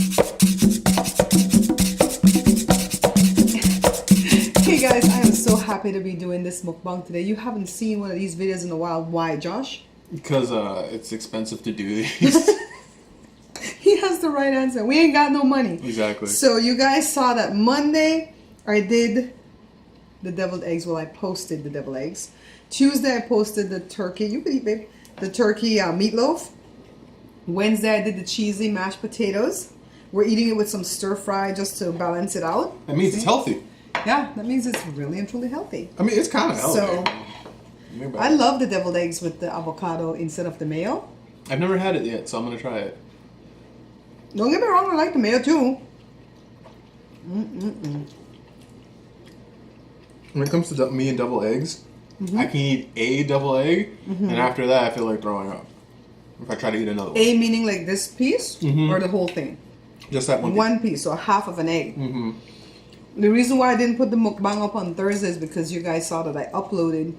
Hey guys, I am so happy to be doing this mukbang today. You haven't seen one of these videos in a while. Why, Josh? Because it's expensive to do these. He has the right answer. We ain't got no money. Exactly. So you guys saw that Monday I did the deviled eggs. Well, I posted the deviled eggs. Tuesday I posted the turkey. You can eat, babe. The turkey meatloaf. Wednesday I did the cheesy mashed potatoes. We're eating it with some stir fry just to balance it out. That means it's healthy. Yeah, that means it's really and truly healthy. I mean, it's kind of healthy. So, I love the deviled eggs with the avocado instead of the mayo. I've never had it yet, so I'm going to try it. Don't get me wrong, I like the mayo too. When it comes to me and double eggs, I can eat a double egg, and after that I feel like throwing up. If I try to eat another one. A meaning like this piece or the whole thing? Just that one. One piece, so half of an egg. The reason why I didn't put the mukbang up on Thursday is because you guys saw that I uploaded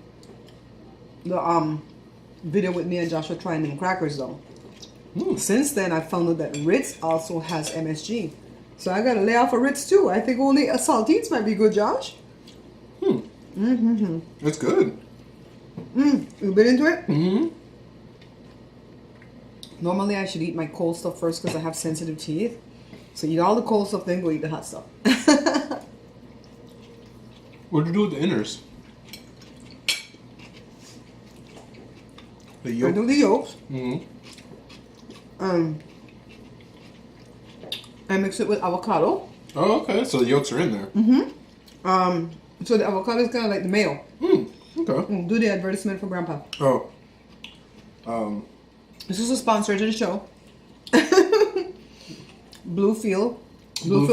the video with me and Joshua trying them crackers though. Since then, I found out that Ritz also has MSG. So I gotta lay off of Ritz too. I think only a saltines might be good, Josh. It's good. You bit into it? Normally, I should eat my cold stuff first because I have sensitive teeth. So eat all the cold stuff, then go eat the hot stuff. What'd you do with the inners? The yolk? I do the yolks. I mix it with avocado. Oh, okay. So the yolks are in there. So the avocado is kind of like the mayo. Okay. Do the advertisement for Grandpa. Oh. This is a sponsor to the show. Bluefield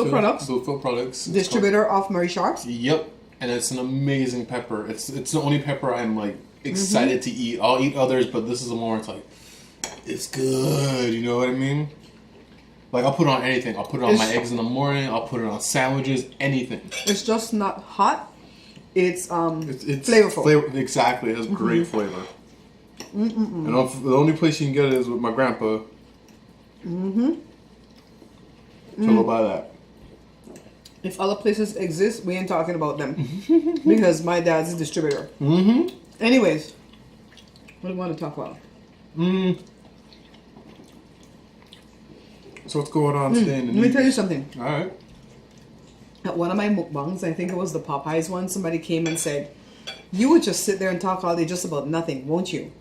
Products. Bluefield Products. Distributor of Murray Sharps. Yep. And it's an amazing pepper. It's the only pepper I'm like excited to eat. I'll eat others, but this is the one where it's like, it's good. You know what I mean? Like I'll put it on anything. I'll put it on my eggs in the morning. I'll put it on sandwiches. Anything. It's just not hot. It's it's flavorful. Exactly. It has great flavor. And the only place you can get it is with my grandpa. So go buy that. If other places exist, we ain't talking about them. Because my dad's a distributor. Anyways, what do you want to talk about? So what's going on today in the Let me tell you something. Alright. At one of my mukbangs, I think it was the Popeyes one, somebody came and said, you would just sit there and talk all day just about nothing, won't you?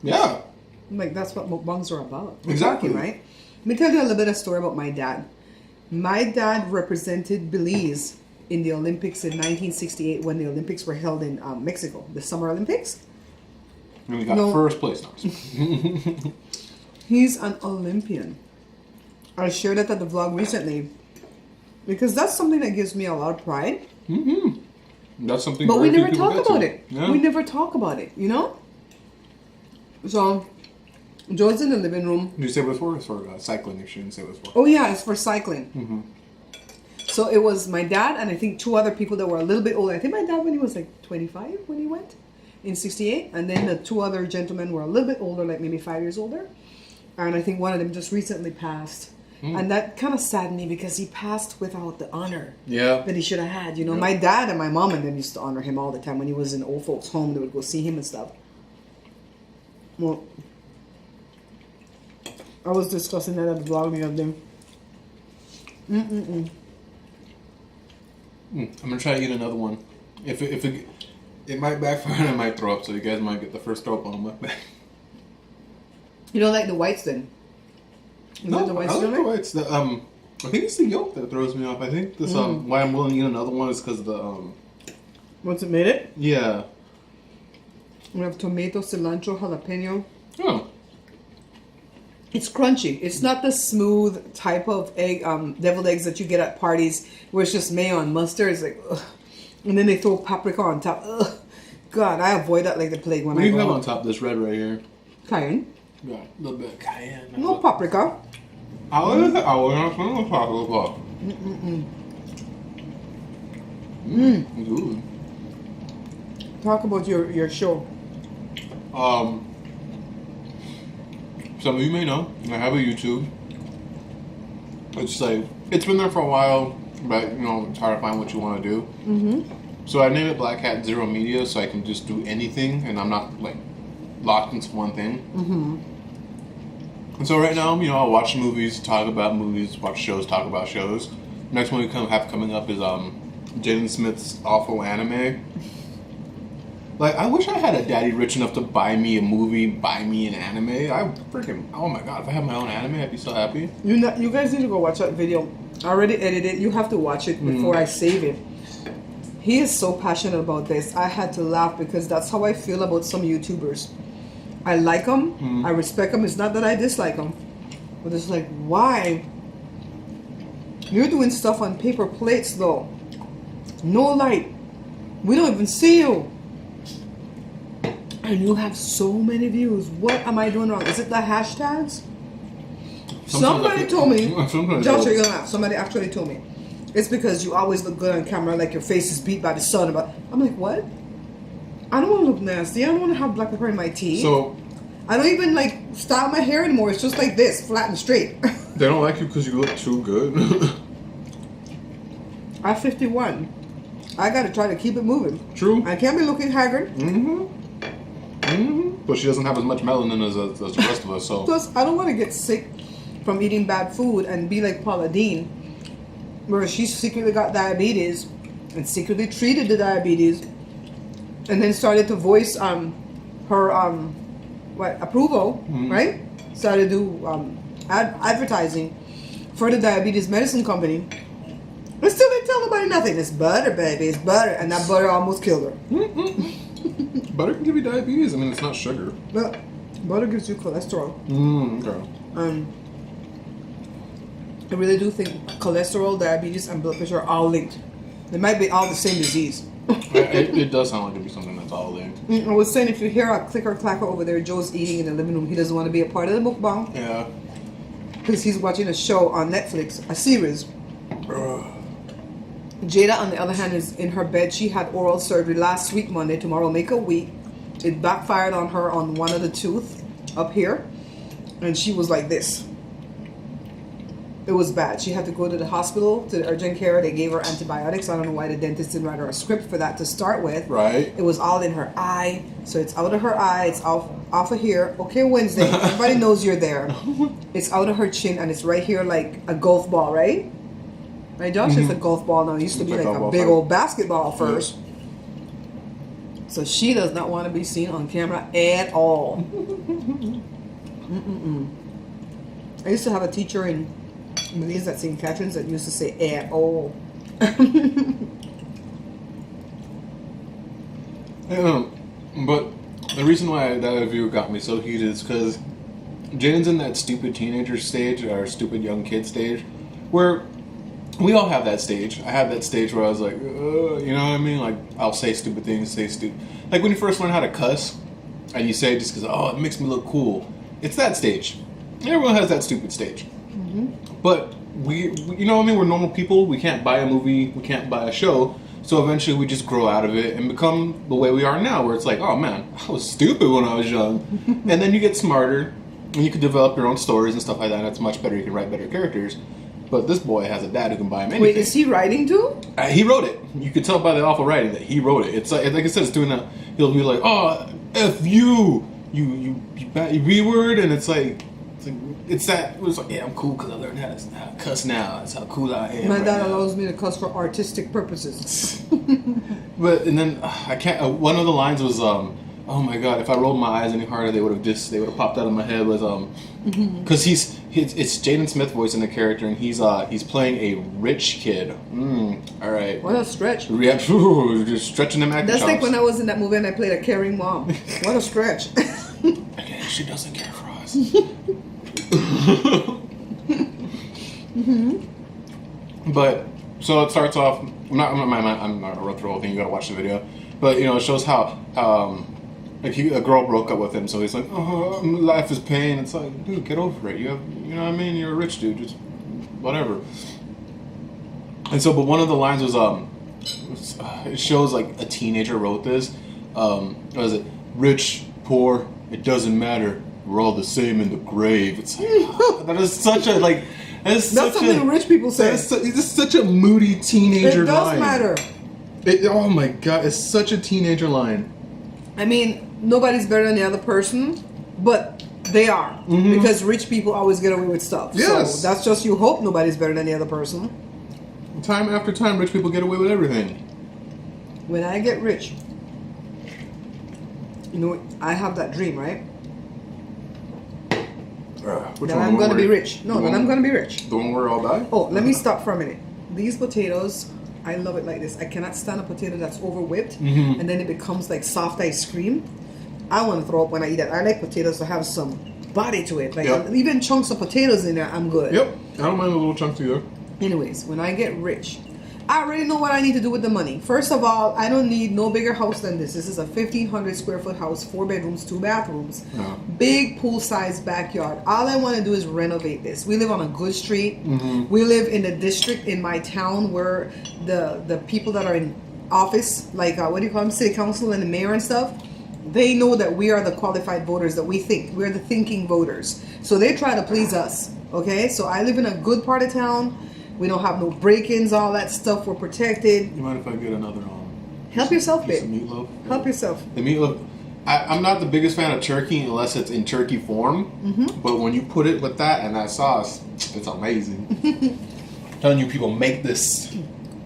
Yeah. I'm like, that's what mukbangs are about. We're Exactly. talking, right? Let me tell you a little bit of story about my dad. My dad represented Belize in the Olympics in 1968 when the Olympics were held in Mexico, the Summer Olympics. And we got first place now. He's an Olympian. I shared that at the vlog recently because that's something that gives me a lot of pride. That's something. But we very never few people talk get about to. it. Yeah. We never talk about it, you know? So, Joe's in the living room. Did you say what it's for? It's for cycling. You shouldn't say what it's for. Oh yeah, it's for cycling. So it was my dad and I think two other people that were a little bit older. I think my dad when he was like 25 when he went in 68. And then the two other gentlemen were a little bit older, like maybe 5 years older. And I think one of them just recently passed. And that kind of saddened me because he passed without the honor that he should have had. You know, my dad and my mom and them used to honor him all the time. When he was in old folks' home, they would go see him and stuff. Well, I was discussing that at the vlog the other day. I'm gonna try to eat another one. If it might backfire and I might throw up, so you guys might get the first throw up on my back. You don't like the whites then? No, I like the whites. I think it's the yolk that throws me off. I think this why I'm willing to eat another one is because the Once it made it? Yeah. We have tomato, cilantro, jalapeno. Oh. It's crunchy. It's not the smooth type of egg, deviled eggs that you get at parties where it's just mayo and mustard. It's like, ugh. And then they throw paprika on top. Ugh. God, I avoid that like the plague when What I do go you have out. on top of this red right here? Cayenne. Yeah, a little bit of cayenne. No paprika. I was not feeling paprika. Good. Talk about your show. Some of you may know I have a YouTube. It's like it's been there for a while, but you know it's hard to find what you want to do. Mm-hmm. So I named it Black Hat Zero Media, so I can just do anything, and I'm not like locked into one thing. Mm-hmm. And so right now, you know, I'll watch movies, talk about movies, watch shows, talk about shows. Next one we have coming up is Jaden Smith's awful anime. Like, I wish I had a daddy rich enough to buy me a movie, buy me an anime. I freaking, oh my god, if I had my own anime, I'd be so happy. You guys need to go watch that video. I already edited it. You have to watch it before I save it. He is so passionate about this. I had to laugh because that's how I feel about some YouTubers. I like them. I respect them. It's not that I dislike them. But it's like, why? You're doing stuff on paper plates, though. No light. We don't even see you. And you have so many views. What am I doing wrong? Is it the hashtags? Somebody told me. Josh, you're gonna laugh. Somebody actually told me. It's because you always look good on camera, like your face is beat by the sun. But I'm like, what? I don't want to look nasty. I don't want to have black pepper in my tea. So I don't even like style my hair anymore. It's just like this, flat and straight. They don't like you because you look too good. I'm 51. I gotta try to keep it moving. True. I can't be looking haggard. But she doesn't have as much melanin as the rest of us, so. Plus, I don't want to get sick from eating bad food and be like Paula Deen, where she secretly got diabetes and secretly treated the diabetes, and then started to voice her approval, right? Started to do advertising for the diabetes medicine company. But still, they tell nobody nothing. It's butter, baby. It's butter, and that butter almost killed her. Butter can give you diabetes. I mean, it's not sugar. But butter gives you cholesterol. Okay. I really do think cholesterol, diabetes, and blood pressure are all linked. They might be all the same disease. It does sound like it'd be something that's all linked. I was saying, if you hear a clicker clacker over there, Joe's eating in the living room. He doesn't want to be a part of the mukbang. Yeah. Because he's watching a show on Netflix, a series. Jada, on the other hand, is in her bed. She had oral surgery last week, Monday. Tomorrow will make a week. It backfired on her on one of the tooth up here. And she was like this. It was bad. She had to go to the hospital, to the urgent care. They gave her antibiotics. I don't know why the dentist didn't write her a script for that to start with. Right. It was all in her eye. So it's out of her eye. It's off of here. Okay, Wednesday. Everybody knows you're there. It's out of her chin, and it's right here like a golf ball, right? Right, Josh? It's a golf ball now. It used to be like a big old basketball first. So she does not want to be seen on camera at all. I used to have a teacher in Belize at St. Catherine's that used to say at all. But the reason why that review got me so heated is because Jaden's in that stupid teenager stage, or stupid young kid stage, where we all have that stage. I had that stage where I was like, you know what I mean? Like, I'll say stupid things, like when you first learn how to cuss, and you say it just because, oh, it makes me look cool. It's that stage. Everyone has that stupid stage. But we, you know what I mean? We're normal people. We can't buy a movie. We can't buy a show. So eventually we just grow out of it and become the way we are now, where it's like, oh man, I was stupid when I was young. And then you get smarter, and you can develop your own stories and stuff like that, and it's much better. You can write better characters. But this boy has a dad who can buy him anything. Wait, is he writing too? He wrote it. You could tell by the awful writing that he wrote it. It's like I said, it's doing that. He'll be like, oh, F you B-word, and it's like that. It was like, yeah, I'm cool because I learned how to cuss now. That's how cool I am. My right dad now. allows me to cuss for artistic purposes. But and then I can't. One of the lines was, oh my god, if I rolled my eyes any harder, they would have popped out of my head. Was because it's Jaden Smith voicing the character, and he's playing a rich kid. All right. What a stretch. Yeah, just stretching them acting That's chops. like when I was in that movie and I played a caring mom. What a stretch. Again, she doesn't care for us. But so it starts off. I'm not gonna run through the whole thing. You gotta watch the video. But you know, it shows how a girl broke up with him, so he's like, oh, life is pain. It's like, dude, get over it. You know what I mean? You're a rich dude. Just whatever. And so, but one of the lines was it shows like a teenager wrote this. What is it? Rich, poor, it doesn't matter. We're all the same in the grave. It's like, that is such a like. That's something rich people say. It's just such a moody teenager line. It does matter. Oh my god, it's such a teenager line. I mean, nobody's better than the other person, but they are. Because rich people always get away with stuff. Yes. So that's just you hope nobody's better than the other person. Time after time, rich people get away with everything. When I get rich, you know, I have that dream, right? That I'm going to be rich. No, that I'm going to be rich. The one where we all die? Oh, let me stop for a minute. These potatoes, I love it like this. I cannot stand a potato that's over whipped and then it becomes like soft ice cream. I want to throw up when I eat it. I like potatoes to have some body to it. Like even chunks of potatoes in there, I'm good. Yep. I don't mind the little chunks either. Anyways, when I get rich, I already know what I need to do with the money. First of all, I don't need no bigger house than this. This is a 1,500 square foot house, 4 bedrooms, 2 bathrooms, big pool-sized backyard. All I want to do is renovate this. We live on a good street. We live in the district in my town where the people that are in office, like what do you call them, city council and the mayor and stuff, they know that we are the qualified voters that we think. We're the thinking voters. So they try to please us, okay? So I live in a good part of town. We don't have no break-ins, all that stuff. We're protected. You mind if I get another help yourself, babe. Meatloaf? Help yourself. The meatloaf. I'm not the biggest fan of turkey unless it's in turkey form. But when you put it with that and that sauce, it's amazing. Telling you people, make this.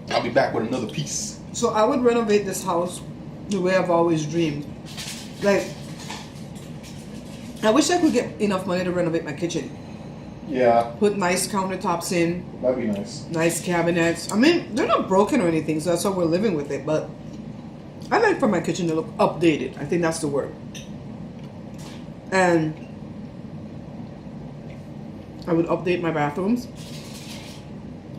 I'll be back with another piece. So I would renovate this house the way I've always dreamed. Like, I wish I could get enough money to renovate my kitchen. Yeah. Put nice countertops in. That'd be nice. Nice cabinets. I mean, they're not broken or anything, so that's why we're living with it. But I like for my kitchen to look updated. I think that's the word. And I would update my bathrooms.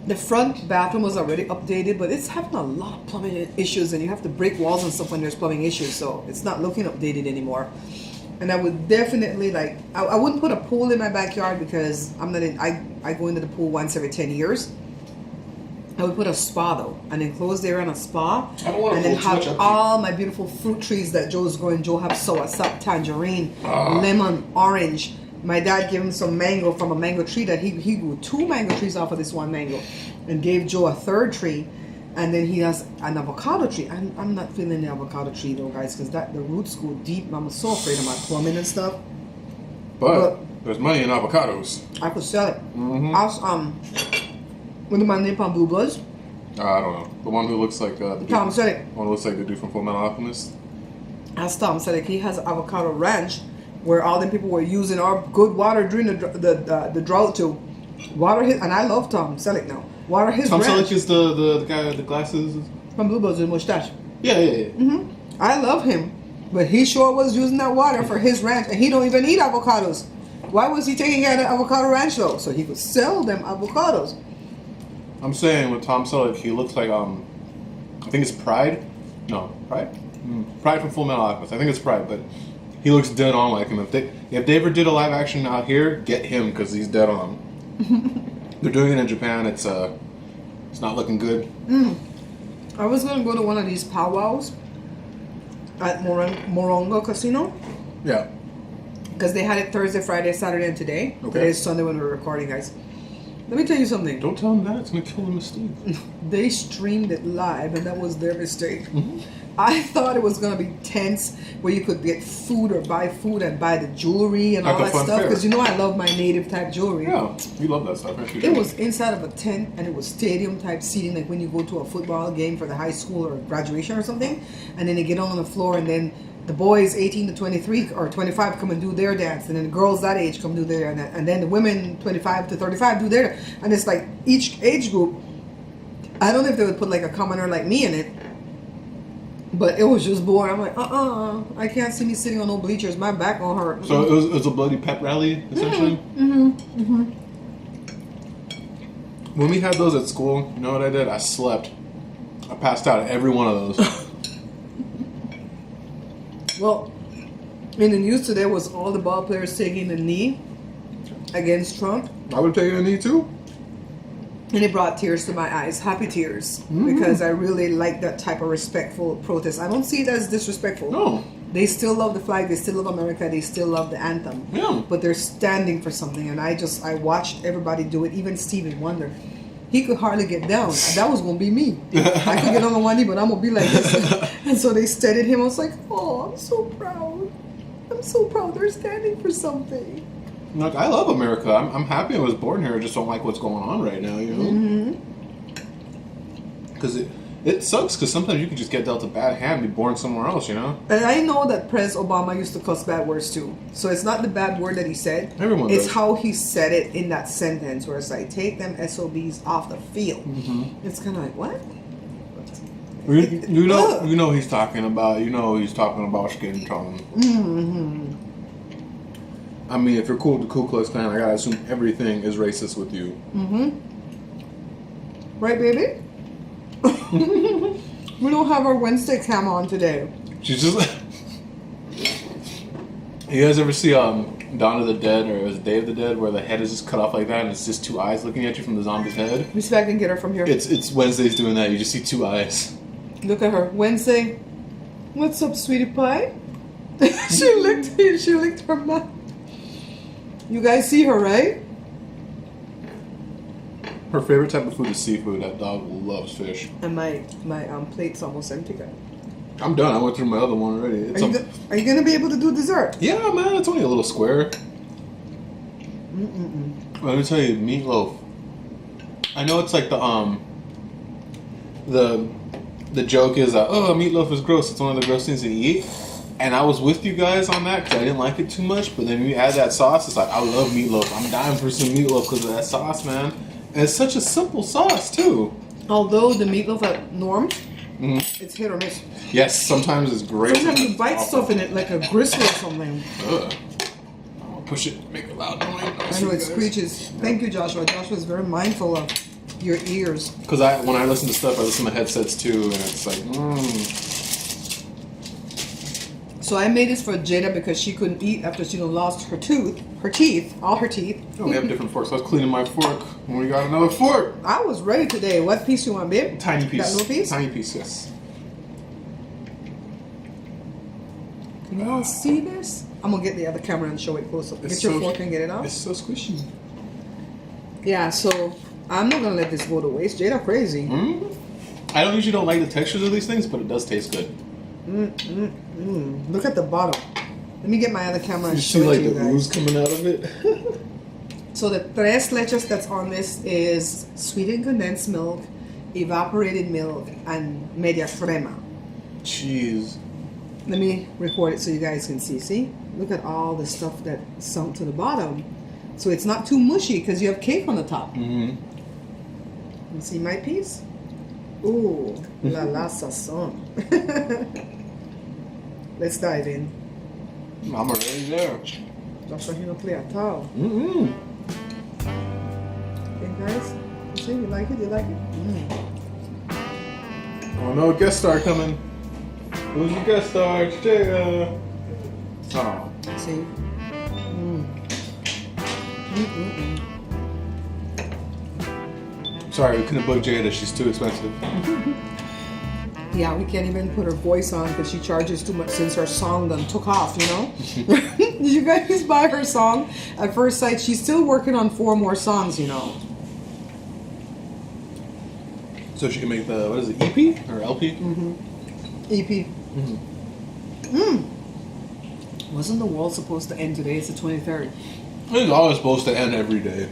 The front bathroom was already updated, but it's having a lot of plumbing issues, and you have to break walls and stuff when there's plumbing issues, so it's not looking updated anymore. And I would definitely I wouldn't put a pool in my backyard because I'm not in, I go into the pool once every 10 years. I would put a spa though, an enclosed area and a spa, and then have all my beautiful fruit trees that Joe's growing. Joe have soursop, tangerine, lemon, orange. My dad gave him some mango from a mango tree that he grew 2 mango trees off of this one mango, and gave Joe a 3rd tree. And then he has an avocado tree. I'm not feeling the avocado tree though, guys, because the roots go deep. I'm so afraid of my plumbing and stuff. But there's money in avocados. I could sell it. What the man named on Blue Bloods? I don't know. The one who looks like Tom Selleck. One who looks like the dude from Full Metal Alchemist. That's Tom Selleck. He has an avocado ranch where all the people were using our good water during the drought to water his. And I love Tom Selleck now. Water his Tom ranch. Selleck is the guy with the glasses. From Blue Bloods with mustache. Yeah. I love him, but he sure was using that water for his ranch, and he don't even eat avocados. Why was he taking out an avocado ranch though? So he could sell them avocados. I'm saying with Tom Selleck, he looks like I think it's Pride. No, Pride. Pride from Full Metal Alchemist. I think it's Pride, but he looks dead on like him. If they ever did a live action out here, get him because he's dead on. They're doing it in Japan. It's not looking good. I was gonna go to one of these powwows at Morongo Casino. Yeah. Because they had it Thursday, Friday, Saturday, and today. Okay. Today's Sunday when we're recording, guys. Let me tell you something. Don't tell them that. It's gonna kill the mystique. They streamed it live, and that was their mistake. I thought it was gonna be tense, where you could get food or buy food and buy the jewelry and all that stuff. Because you know I love my native type jewelry. Yeah, you love that stuff. It was inside of a tent, and it was stadium type seating, like when you go to a football game for the high school or graduation or something, and then they get on the floor, and then the boys 18 to 23 or 25 come and do their dance, and then the girls that age come do their, and then the women 25 to 35 do their, and it's like each age group. I don't know if they would put like a commoner like me in it, but it was just boring. I'm like, I can't see me sitting on no bleachers. My back gonna hurt. So it was a bloody pep rally, essentially? When we had those at school, you know what I did? I slept. I passed out at every one of those. Well, in the news today was all the ball players taking a knee against Trump. I would take a knee too. And it brought tears to my eyes, happy tears, because I really like that type of respectful protest. I don't see it as disrespectful. No. They still love the flag. They still love America. They still love the anthem. Yeah. But they're standing for something. And I watched everybody do it. Even Stevie Wonder. He could hardly get down. That was going to be me. I could get on one knee, but I'm going to be like this. And so they steadied him. I was like, oh, I'm so proud. I'm so proud. They're standing for something. Look, I love America. I'm happy I was born here. I just don't like what's going on right now, you know? Because it sucks because sometimes you can just get dealt a bad hand and be born somewhere else, you know? And I know that President Obama used to cuss bad words too. So it's not the bad word that he said. Everyone It's does. how he said it in that sentence where it's like, take them SOBs off the field. It's kind of like, what? You know he's talking about, skin tone. I mean, if you're cool with the Ku Klux Klan, I gotta assume everything is racist with you. Right, baby? We don't have our Wednesday cam on today. She's just. You guys ever see Dawn of the Dead or was it Day of the Dead where the head is just cut off like that and it's just two eyes looking at you from the zombie's head? Let me see if I can get her from here. It's Wednesday's doing that. You just see two eyes. Look at her. Wednesday. What's up, sweetie pie? She licked her mouth. You guys see her, right? Her favorite type of food is seafood. That dog loves fish. And my plate's almost empty, guys. I'm done. I went through my other one already. Are you gonna be able to do dessert? Yeah, man. It's only a little square. Let me tell you, meatloaf. I know it's like the joke is that meatloaf is gross. It's one of the gross things to eat. And I was with you guys on that because I didn't like it too much. But then when you add that sauce, it's like I love meatloaf. I'm dying for some meatloaf because of that sauce, man. And it's such a simple sauce too. Although the meatloaf at Norm, it's hit or miss. Yes, sometimes it's great. Sometimes you bite stuff in it like a gristle or something. Ugh. I'll push it, make a loud noise. I know it screeches. Thank you, Joshua. Joshua is very mindful of your ears. Because when I listen to stuff, I listen to headsets too, and it's like, So I made this for Jada because she couldn't eat after she lost all her teeth. Oh, we have different forks. I was cleaning my fork when we got another fork. I was ready today. What piece you want, babe? Tiny piece. That little piece? Tiny piece, yes. Can you all see this? I'm going to get the other camera and show it close up. Get your fork and get it off. It's so squishy. Yeah, so I'm not going to let this go to waste. Jada crazy. I don't like the textures of these things, but it does taste good. Look at the bottom. Let me get my other camera and You show see it like to you the guys. ooze coming out of it? So the tres leches that's on this is sweetened condensed milk, evaporated milk, and media crema. Jeez. Let me record it so you guys can see. See? Look at all the stuff that sunk to the bottom. So it's not too mushy because you have cake on the top. You see my piece? Ooh, la sazon. Let's dive in. I'm already there. Joshua, you don't play at all. Okay, guys? You see, you like it? You like it? Oh no, guest star coming. Who's your guest star? It's Jada. Oh. See? Sorry, we couldn't book Jada. She's too expensive. Yeah, we can't even put her voice on because she charges too much since her song done took off, you know? Did you guys buy her song? At first sight, she's still working on 4 more songs, you know? So she can make the, what is it, EP or LP? EP. Wasn't the world supposed to end today? It's the 23rd. It's always supposed to end every day.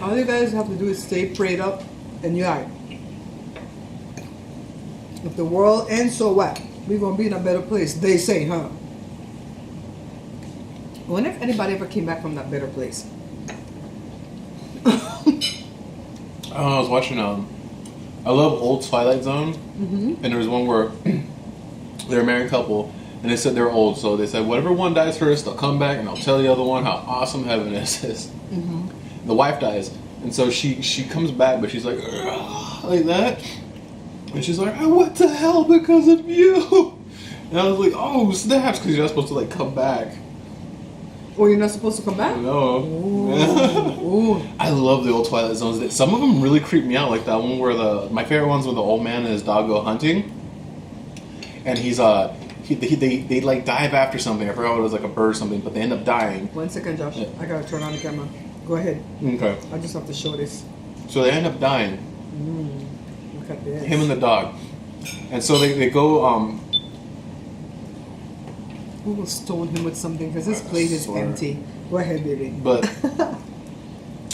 All you guys have to do is stay prayed up and unite. If the world ends, so what? We're going to be in a better place, they say, huh? I wonder if anybody ever came back from that better place. I was watching, I love old Twilight Zone. And there was one where they're a married couple, and they said they were old, so they said, whatever one dies first, they'll come back and they'll tell the other one how awesome heaven is. The wife dies, and so she comes back, but she's like that. And she's like, I went to hell because of you. And I was like, oh, snaps, because you're not supposed to, like, come back. Or you're not supposed to come back? No. Ooh. I love the old Twilight Zones. Some of them really creep me out, like that one where my favorite one's when the old man and his dog go hunting. and they like dive after something. I forgot what it was, like a bird or something, but they end up dying. 1 second, Josh. Yeah. I gotta turn on the camera. Go ahead. Okay. I just have to show this. So they end up dying. Look at this. Him and the dog. And so they go. We will stone him with something because his plate is empty. Go ahead, baby. But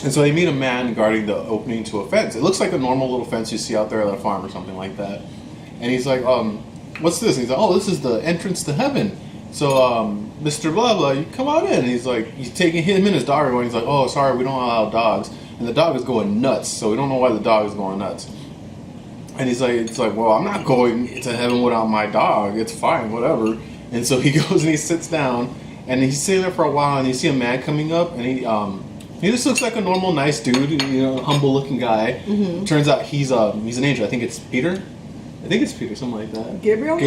and so they meet a man guarding the opening to a fence. It looks like a normal little fence you see out there at a farm or something like that. And he's like, what's this? And he's like, oh, this is the entrance to heaven. So, Mr. Blah Blah, you come on in. And he's like, he's taking him and his dog are going. He's like, oh, sorry, we don't allow dogs. And the dog is going nuts. So we don't know why the dog is going nuts. And he's like, it's like, well, I'm not going to heaven without my dog. It's fine, whatever. And so he goes and he sits down, and he's sitting there for a while, and you see a man coming up, and he just looks like a normal, nice dude, you know, humble-looking guy. Mm-hmm. Turns out he's an angel. I think it's Peter. Something like that. Gabriel,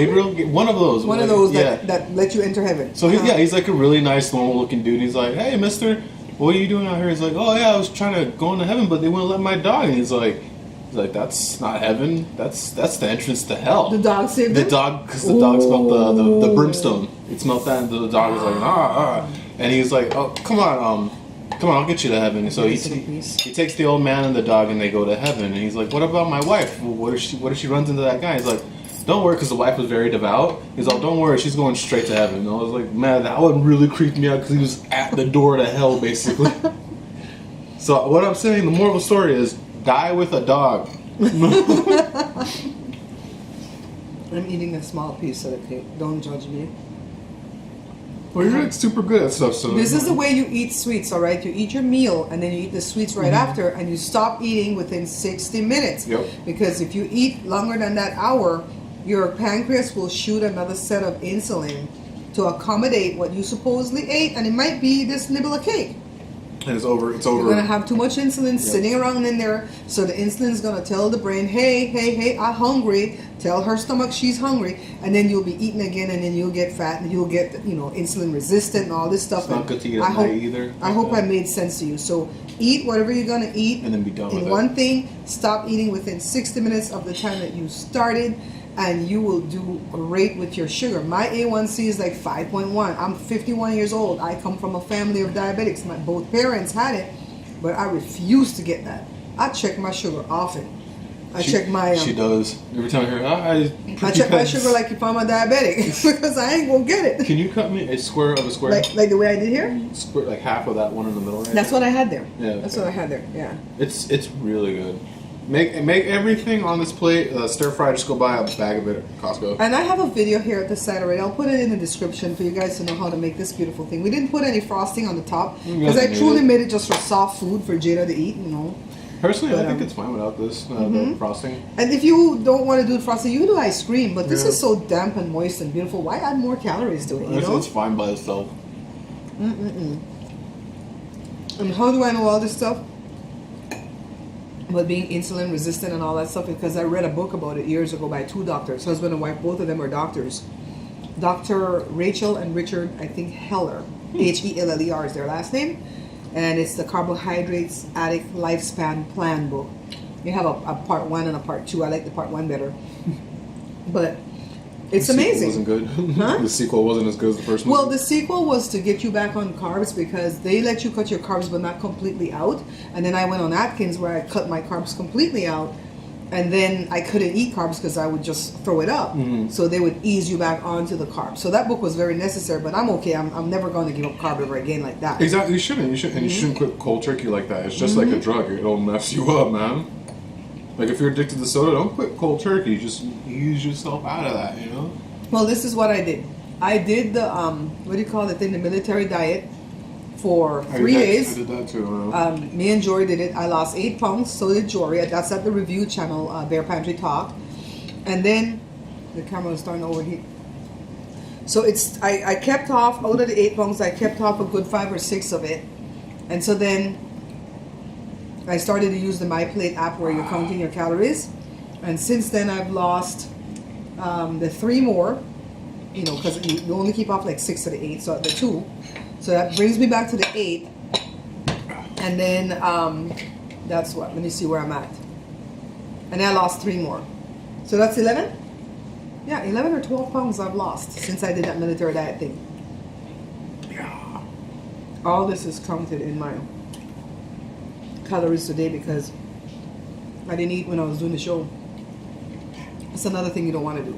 one of those. One of those that let you enter heaven. So he's like a really nice, normal-looking dude. He's like, hey, mister, what are you doing out here? He's like, oh, yeah, I was trying to go into heaven, but they wouldn't let my dog. And he's like, that's not heaven. That's the entrance to hell. The dog saved him? The dog, because the dog smelled the brimstone. It smelled that, and the dog was like, and he's like, oh, come on, I'll get you to heaven. And so he takes the old man and the dog, and they go to heaven. And he's like, what about my wife? What if she runs into that guy? He's like, don't worry, because the wife was very devout. He's like, don't worry, she's going straight to heaven. And I was like, man, that one really creeped me out because he was at the door to hell, basically. So what I'm saying, the moral of the story is, die with a dog. I'm eating a small piece of the cake. Don't judge me. Well, you're like super good at stuff. So this is the way you eat sweets, all right? You eat your meal, and then you eat the sweets right after, and you stop eating within 60 minutes. Yep. Because if you eat longer than that hour, your pancreas will shoot another set of insulin to accommodate what you supposedly ate, and it might be this nibble of cake. And it's over. You're going to have too much insulin sitting around in there. So the insulin is going to tell the brain, hey, I'm hungry. Tell her stomach she's hungry. And then you'll be eating again, and then you'll get fat, and you'll get, insulin resistant and all this stuff. It's not good to eat at night either. I hope I made sense to you. So eat whatever you're going to eat. And then be done with it. In one thing, stop eating within 60 minutes of the time that you started. And you will do great with your sugar. My A1C is like 5.1. I'm 51 years old. I come from a family of diabetics. Both parents had it, but I refuse to get that. I check my sugar often. Check my. She does. Every time I hear I check my sugar like if I'm a diabetic because I ain't gonna get it. Can you cut me a square of a square? Like the way I did here? Square, like half of that one in the middle, right? That's what I had there. Yeah. That's what I had there. Yeah. It's really good. Make everything on this plate stir fry. Just go buy a bag of it at Costco. And I have a video here at the side already. I'll put it in the description for you guys to know how to make this beautiful thing. We didn't put any frosting on the top because I truly made it just for soft food for Jada to eat, Personally, I think it's fine without this the frosting. And if you don't want to do frosting, you can do ice cream. But this is so damp and moist and beautiful. Why add more calories to it? It's fine by itself. And how do I know all this stuff? About being insulin resistant and all that stuff, because I read a book about it years ago by two doctors, husband and wife. Both of them are doctors. Dr. Rachel and Richard, I think Heller, Heller is their last name, and it's the Carbohydrates Addict Lifespan Plan book. You have a part 1 and a part 2. I like the part 1 better, but it's amazing. The sequel wasn't good. Huh? The sequel wasn't as good as the first one. Well, the sequel was to get you back on carbs because they let you cut your carbs but not completely out. And then I went on Atkins where I cut my carbs completely out. And then I couldn't eat carbs because I would just throw it up. Mm-hmm. So they would ease you back onto the carbs. So that book was very necessary, but I'm okay. I'm never going to give up carb ever again like that. Exactly. You shouldn't. And you shouldn't quit cold turkey like that. It's just like a drug. It'll mess you up, man. Like if you're addicted to soda, don't quit cold turkey. Just ease yourself out of that, Well, this is what I did. I did the, what do you call the thing, the military diet for 3 days. I did that too. Me and Jory did it. I lost 8 pounds, so did Jory. That's at the review channel, Bear Pantry Talk. And then, the camera is starting to overheat. So I kept off, out of the 8 pounds, I kept off a good 5 or 6 of it. And so then, I started to use the MyPlate app where you're counting your calories. And since then, I've lost the 3 more, because you only keep off like 6 of the 8, so the 2. So that brings me back to the 8. And then that's what, let me see where I'm at. And then I lost 3 more. So that's 11? Yeah, 11 or 12 pounds I've lost since I did that military diet thing. Yeah. All this is counted in my calories today because I didn't eat when I was doing the show. It's another thing you don't want to do.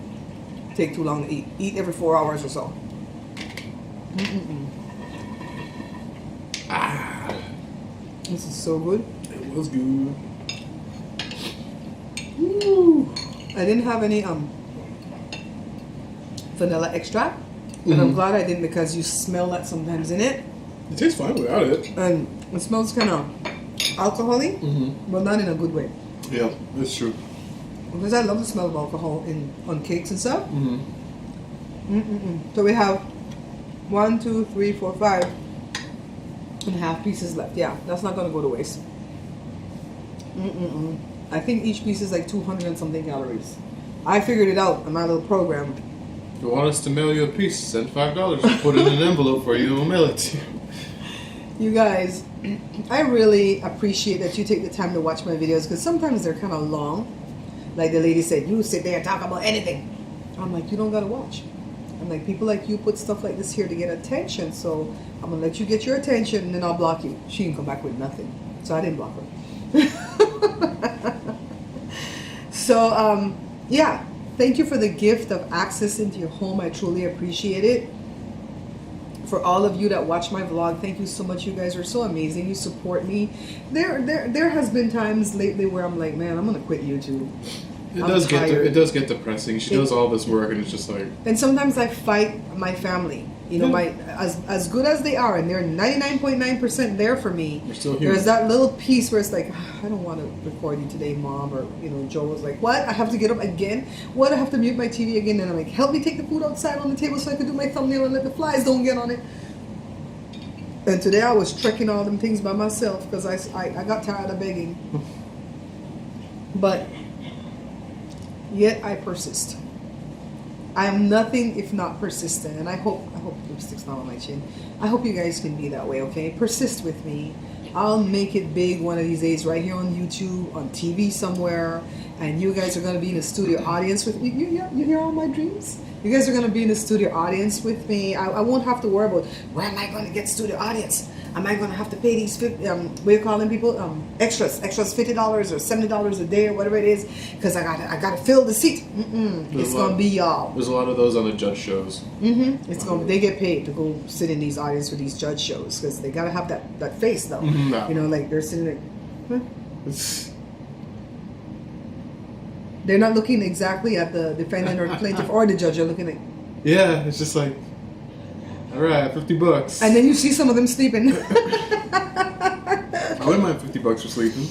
Take too long to eat. Eat every 4 hours or so. Ah. This is so good. It was good. Woo. I didn't have any vanilla extract, but I'm glad I didn't because you smell that sometimes in it. It tastes fine without it. And it smells kind of alcohol-y, but not in a good way. Yeah, that's true. Because I love the smell of alcohol on cakes and stuff. So we have 1, 2, 3, 4, 5.5 pieces left. Yeah, that's not going to go to waste. I think each piece is like 200 and something calories. I figured it out in my little program. If you want us to mail you a piece, send $5. We'll put it in an envelope for you and we'll mail it to you. You guys, I really appreciate that you take the time to watch my videos because sometimes they're kind of long. Like the lady said, you sit there and talk about anything. I'm like, you don't got to watch. I'm like, people like you put stuff like this here to get attention. So I'm going to let you get your attention and then I'll block you. She didn't come back with nothing. So I didn't block her. So, yeah. Thank you for the gift of access into your home. I truly appreciate it. For all of you that watch my vlog, thank you so much. You guys are so amazing. You support me. There has been times lately where I'm like, man, I'm gonna quit YouTube. It does get depressing. She does all this work and it's just like. And sometimes I fight my family. You know, as good as they are, and they're 99.9% there for me. You're still human. There's that little piece where it's like, I don't want to record you today, Mom, or Joe was like, what? I have to get up again? What? I have to mute my TV again? And I'm like, help me take the food outside on the table so I can do my thumbnail and let the flies don't get on it. And today I was trekking all them things by myself because I got tired of begging. But yet I persist. I am nothing if not persistent, and I hope lipstick's not on my chin. I hope you guys can be that way, okay? Persist with me. I'll make it big one of these days, right here on YouTube, on TV somewhere, and you guys are gonna be in a studio audience with me. You hear all my dreams? You guys are gonna be in a studio audience with me. I won't have to worry about where am I going to get studio audience. Am I going to have to pay these what do you call them people? Extras $50 or $70 a day or whatever it is, because I gotta fill the seat. It's gonna be y'all. There's a lot of those on the judge shows. They get paid to go sit in these audience for these judge shows because they gotta have that face though. You know, like they're sitting there. They're not looking exactly at the defendant or plaintiff or the judge. They're looking at. Yeah, it's just like. All right, $50. And then you see some of them sleeping. I wouldn't mind $50 for sleeping.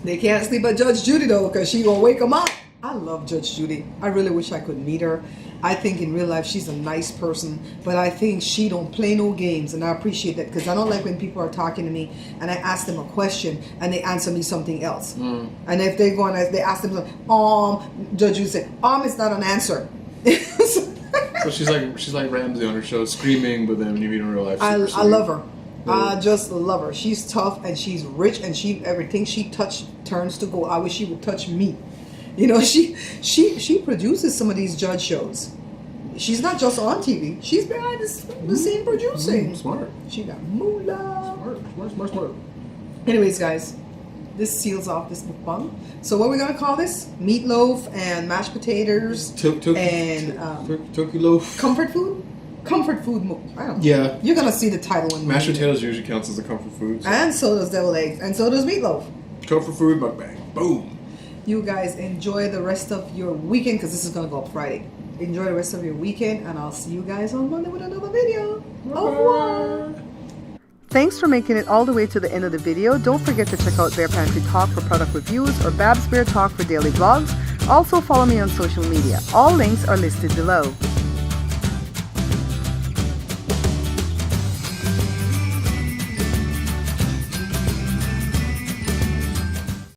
They can't sleep at Judge Judy though, because she gonna wake them up. I love Judge Judy. I really wish I could meet her. I think in real life she's a nice person, but I think she don't play no games, and I appreciate that because I don't like when people are talking to me and I ask them a question and they answer me something else. And if they go and they ask them, Judge Judy said, it's not an answer. So she's like Ramsey on her show, screaming, but then when you meet her in real life, I love her. I just love her. She's tough and she's rich, and everything she touched turns to gold. I wish she would touch me. You know, she produces some of these judge shows. She's not just on TV. She's behind the scene producing. Smart. She got moolah. Smart. Anyways, guys, this seals off this mukbang. So what are we gonna call this? Meatloaf and mashed potatoes and turkey loaf. Comfort food. Comfort food. I don't know. Yeah. You're gonna see the title when mashed potatoes usually counts as a comfort food. So. And so does deviled eggs, and so does meatloaf. Comfort food mukbang. Boom. You guys enjoy the rest of your weekend because this is gonna go up Friday. Enjoy the rest of your weekend, and I'll see you guys on Monday with another video. Au revoir. Thanks for making it all the way to the end of the video. Don't forget to check out Bear Pantry Talk for product reviews or Babs Bear Talk for daily vlogs. Also follow me on social media. All links are listed below.